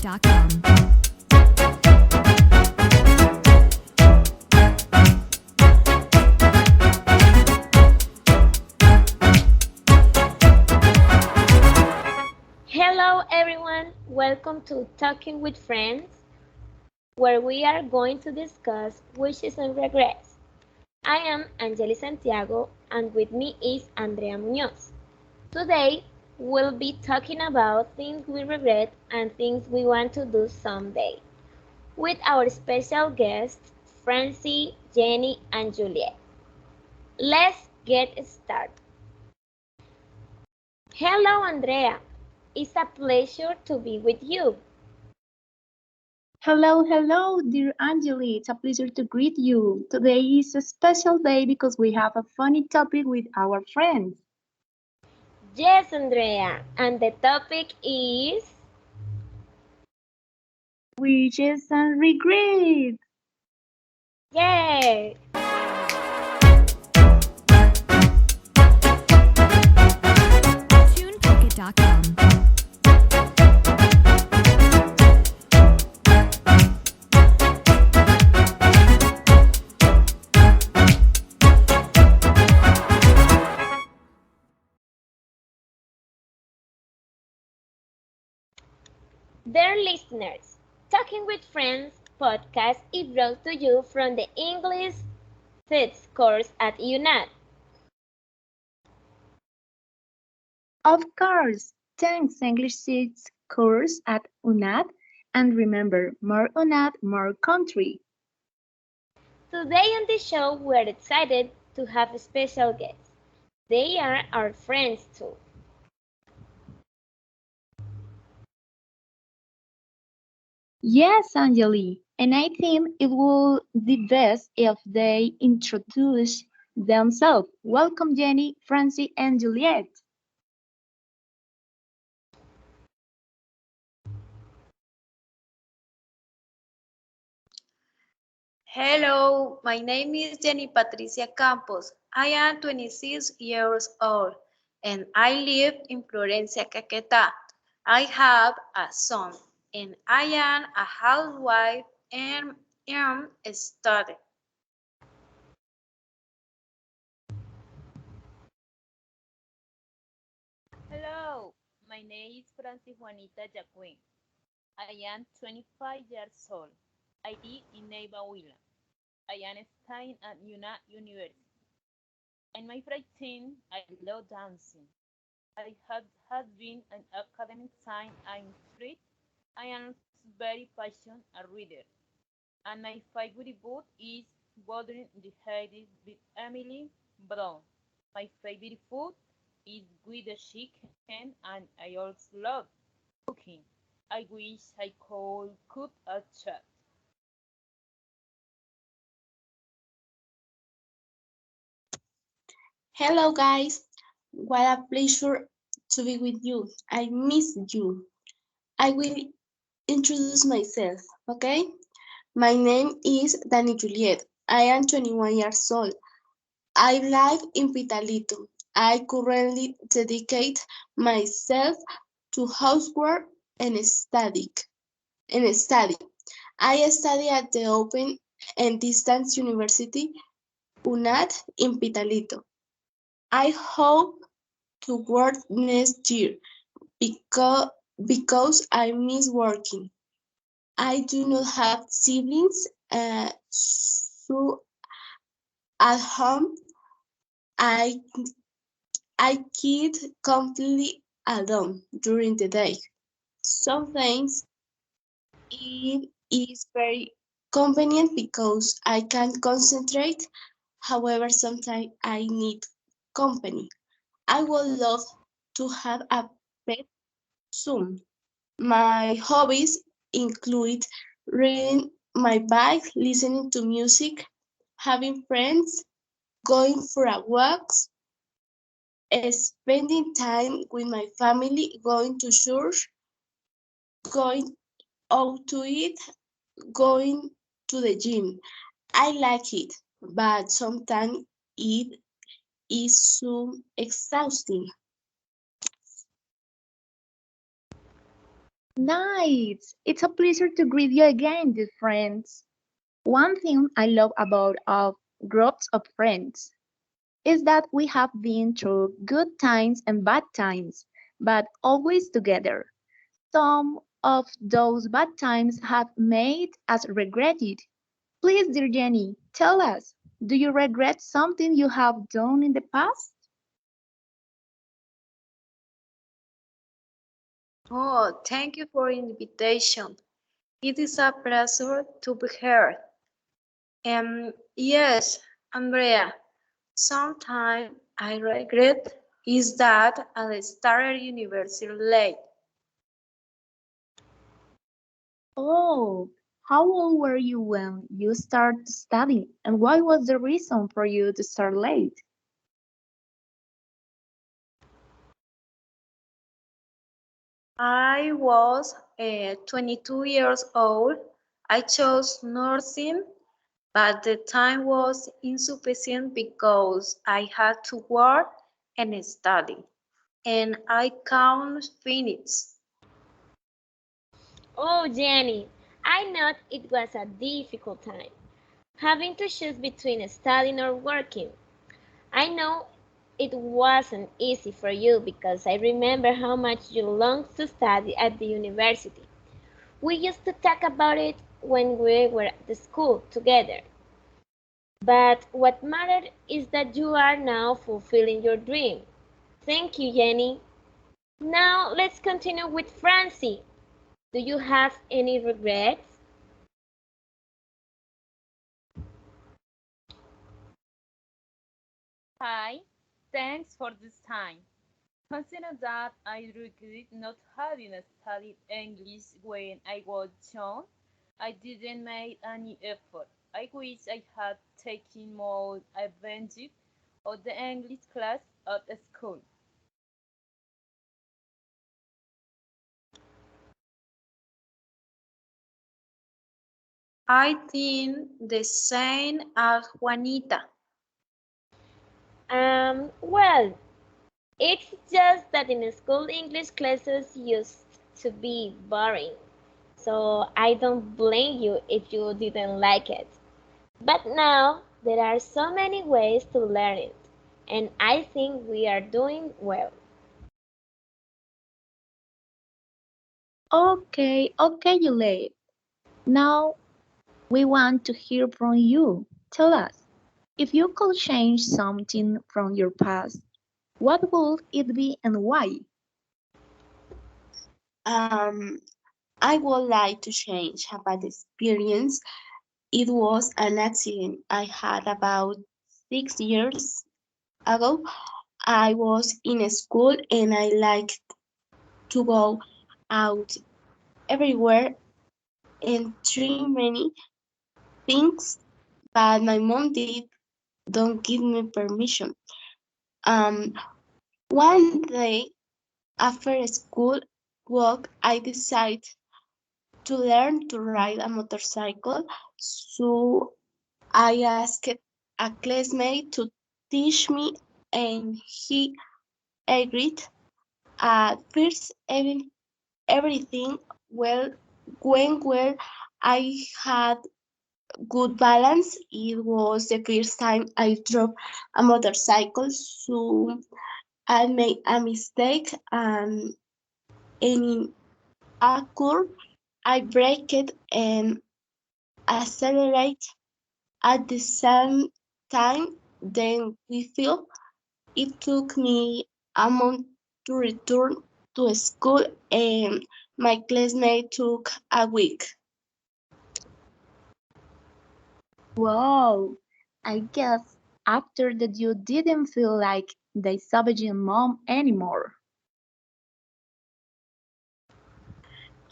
TunePocket.com. Hello, everyone. Welcome to Talking with Friends, where we are going to discuss wishes and regrets. I am Angeli Santiago, and with me is Andrea Munoz. Today, we'll be talking about things we regret and things we want to do someday, with our special guests, Francie, Jenny, and Juliet. Let's get started. Hello, Andrea. It's a pleasure to be with you. Hello, dear Angeli. It's a pleasure to greet you. Today is a special day because we have a funny topic with our friends. Yes, Andrea, and the topic is Wishes and regrets. yay! TunePocket.com. Dear listeners, Talking with Friends podcast is brought to you from the English SITS course at UNAD. Of course, thanks English Seats course at UNAD. And remember, more UNAD, more country. Today on the show, we're excited to have a special guest. They are our friends too. Yes, Angeli. And I think it will be best if they introduce themselves. Welcome, Jenny, Francie, and Juliet. Hello, my name is Jenny Patricia Campos. I am 26 years old and I live in Florencia, Caquetá. I have a son and I am a housewife and am a student. Hello, my name is Francis Juanita Jacquin. I am 25 years old. I live in Neiva Huila. I am studying at UNA University. In my free time, I love dancing. I have had been an academic science and street. I am very passionate a reader. And my favorite book is Wuthering the Heights with Emily Brown. My favorite food is with the chicken and I also love cooking. I wish I could cook a chat. Hello, guys. What a pleasure to be with you. I miss you. I will introduce myself, okay? My name is Dani Juliet. I am 21 years old. I live in Pitalito. I currently dedicate myself to housework and study. I study at the Open and Distance University, UNAD, in Pitalito. I hope to work next year because I miss working. I do not have siblings, so at home I keep completely alone during the day. Sometimes it is very convenient because I can concentrate. However, sometimes I need company. I would love to have a pet soon. My hobbies include reading my bike, listening to music, having friends, going for a walks, spending time with my family, going to church, going out to eat, going to the gym. I like it, but sometimes it is so exhausting. Nice! It's a pleasure to greet you again, dear friends. One thing I love about our groups of friends is that we have been through good times and bad times, but always together. Some of those bad times have made us regret it. Please, dear Jenny, tell us, do you regret something you have done in the past? Oh, thank you for the invitation. It is a pleasure to be here. Yes, Andrea, sometimes I regret is that I started university late. Oh, how old were you when you started studying, and what was the reason for you to start late? I was 22 years old. I chose nursing, but the time was insufficient because I had to work and study, and I can't finish. Oh, Jenny, I know it was a difficult time, having to choose between studying or working. I know it wasn't easy for you because I remember how much you longed to study at the university. We used to talk about it when we were at the school together. But what mattered is that you are now fulfilling your dream. Thank you, Jenny. Now let's continue with Francie. Do you have any regrets? Hi, thanks for this time. Consider that I regret not having studied English when I was young. I didn't make any effort. I wish I had taken more advantage of the English class at school. I think the same as Juanita. Well, it's just that in school English classes used to be boring. So I don't blame you if you didn't like it. But now there are so many ways to learn it, and I think we are doing well. Okay, Yulei. Now we want to hear from you. Tell us, if you could change something from your past, what would it be and why? Um, I would like to change about the experience. It was an accident I had about 6 years ago. I was in a school and I liked to go out everywhere and try many things, but my mom did don't give me permission. Um, One day after school work, I decided to learn to ride a motorcycle, so I asked a classmate to teach me, and he agreed. At first, everything well went well. I had good balance. It was the first time I drove a motorcycle, so I made a mistake, and in a curve, I braked and accelerate at the same time. Then we feel it took me a month to return to school, and my classmate took a week. Wow, I guess after that you didn't feel like the savage mom anymore.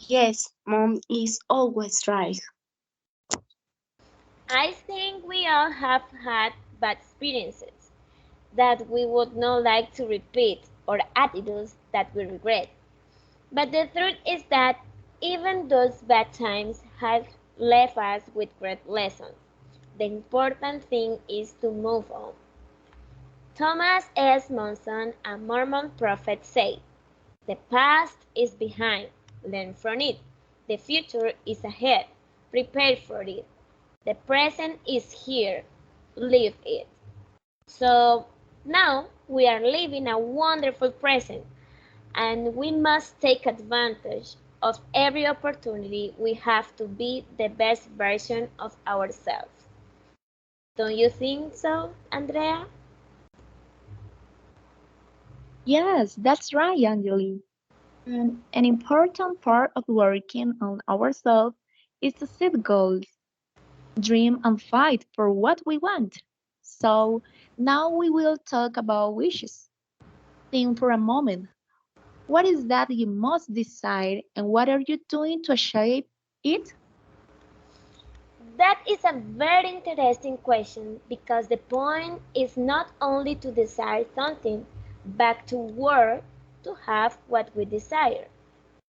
Yes, mom is always right. I think we all have had bad experiences that we would not like to repeat or attitudes that we regret. But the truth is that even those bad times have left us with great lessons. The important thing is to move on. Thomas S. Monson, a Mormon prophet, said, "The past is behind. learn from it. The future is ahead. Prepare for it. The present is here. Live it. So now we are living a wonderful present, and we must take advantage of every opportunity we have to be the best version of ourselves. Don't you think so, Andrea? Yes, that's right, Angeli. And an important part of working on ourselves is to set goals, dream, and fight for what we want. So now we will talk about wishes. Think for a moment. What is that you must decide, and what are you doing to achieve it? That is a very interesting question because the point is not only to desire something, but to work to have what we desire.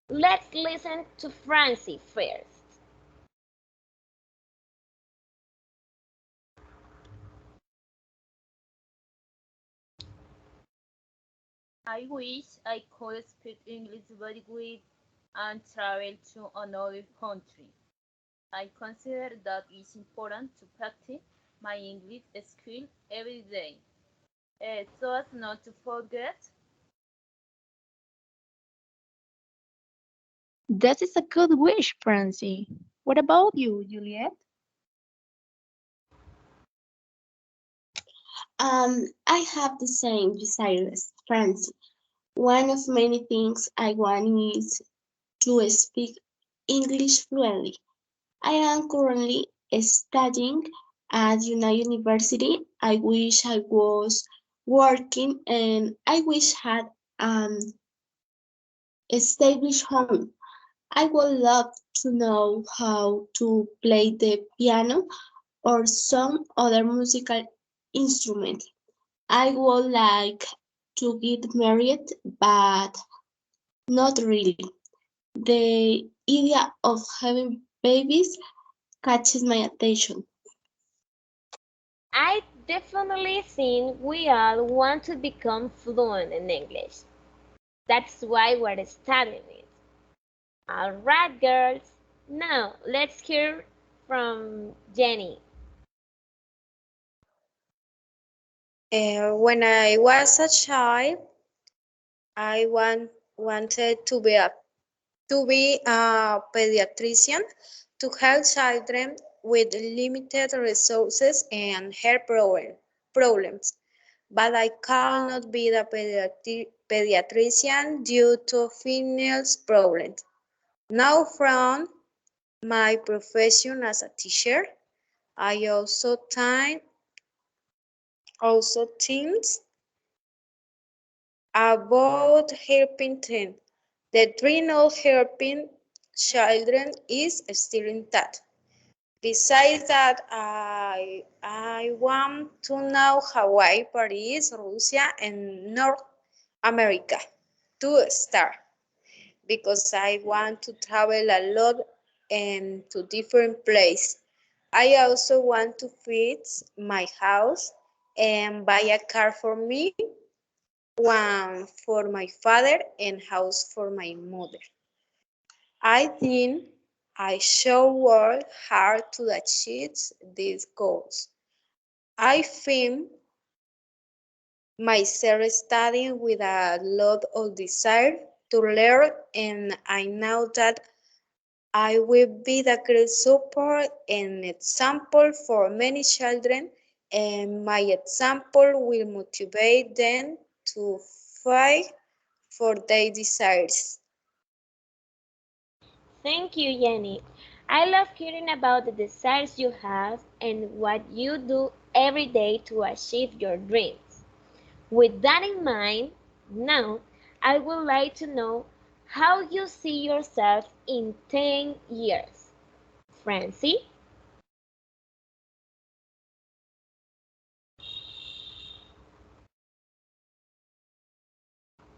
Let's listen to Francie first. I wish I could speak English very good and travel to another country. I consider that it's important to practice my English skill every day, so as not to forget. That is a good wish, Francie. What about you, Juliet? I have the same desires, friends. One of many things I want is to speak English fluently. I am currently studying at University. I wish I was working and I wish had established home. I would love to know how to play the piano or some other musical instrument. I would like to get married, but not really. The idea of having babies catches my attention. I definitely think we all want to become fluent in English. That's why we're studying it. All right, girls. Now let's hear from Jenny. When I was a child, wanted to be a pediatrician to help children with limited resources and health problems. But I cannot be the pediatrician due to financial problems. Now from my profession as a teacher, I also think about helping them. The dream of helping children is still intact. Besides that, I want to know Hawaii, Paris, Russia, and North America to start because I want to travel a lot and to different places. I also want to fix my house and buy a car for me, one for my father, and house for my mother. I think I should work hard to achieve these goals. I think myself studying with a lot of desire to learn, and I know that I will be the great support and example for many children, and my example will motivate them to fight for their desires. Thank you, Jenny. I love hearing about the desires you have and what you do every day to achieve your dreams. With that in mind, now I would like to know how you see yourself in 10 years. Francie?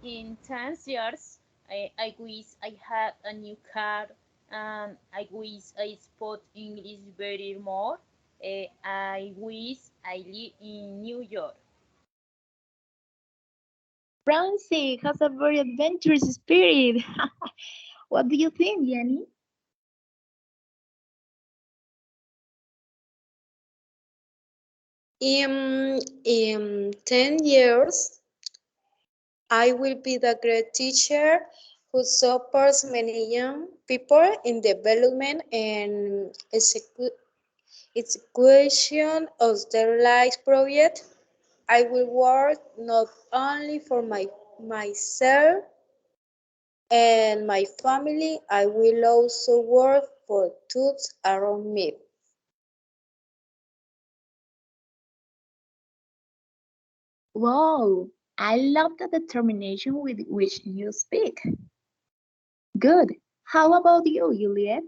In 10 years, I wish I had a new car and I wish I spoke English very more. I wish I live in New York. Francie has a very adventurous spirit. What do you think, Jenny? In 10 years, I will be the great teacher who supports many young people in development and execution of their life project. I will work not only for myself and my family, I will also work for those around me. Wow, I love the determination with which you speak. Good. How about you, Juliet?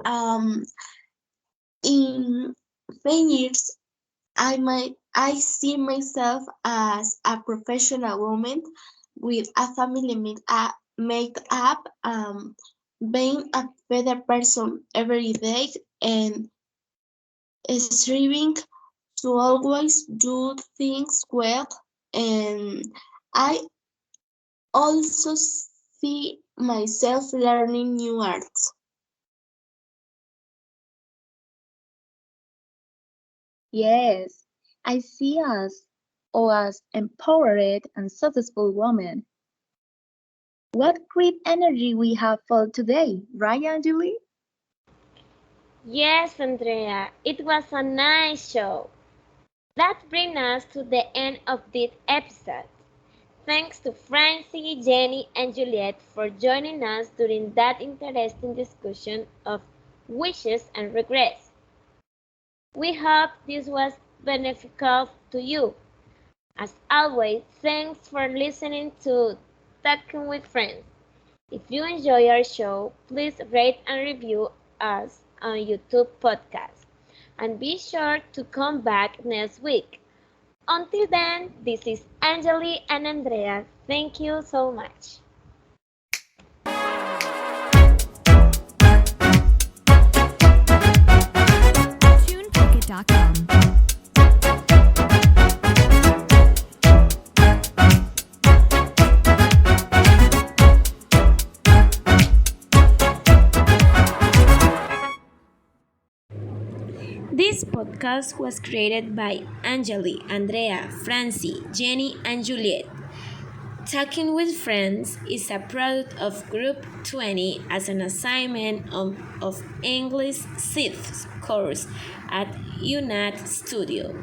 Um, in 10 years, I see myself as a professional woman with a family make up, being a better person every day and striving to always do things well. And I also see myself learning new arts. Yes, I see us all as empowered and successful women. What great energy we have for today, right, Anjali? Yes, Andrea, it was a nice show. That brings us to the end of this episode. Thanks to Francie, Jenny, and Juliet for joining us during that interesting discussion of wishes and regrets. We hope this was beneficial to you. As always, thanks for listening to Talking with Friends. If you enjoy our show, please rate and review us on YouTube podcast. And be sure to come back next week. Until then, this is Angeli and Andrea. Thank you so much. TunePocket.com. This podcast was created by Angeli, Andrea, Francie, Jenny, and Juliet. Talking with Friends is a product of Group 20 as an assignment of English 6th course at UNAT Studio.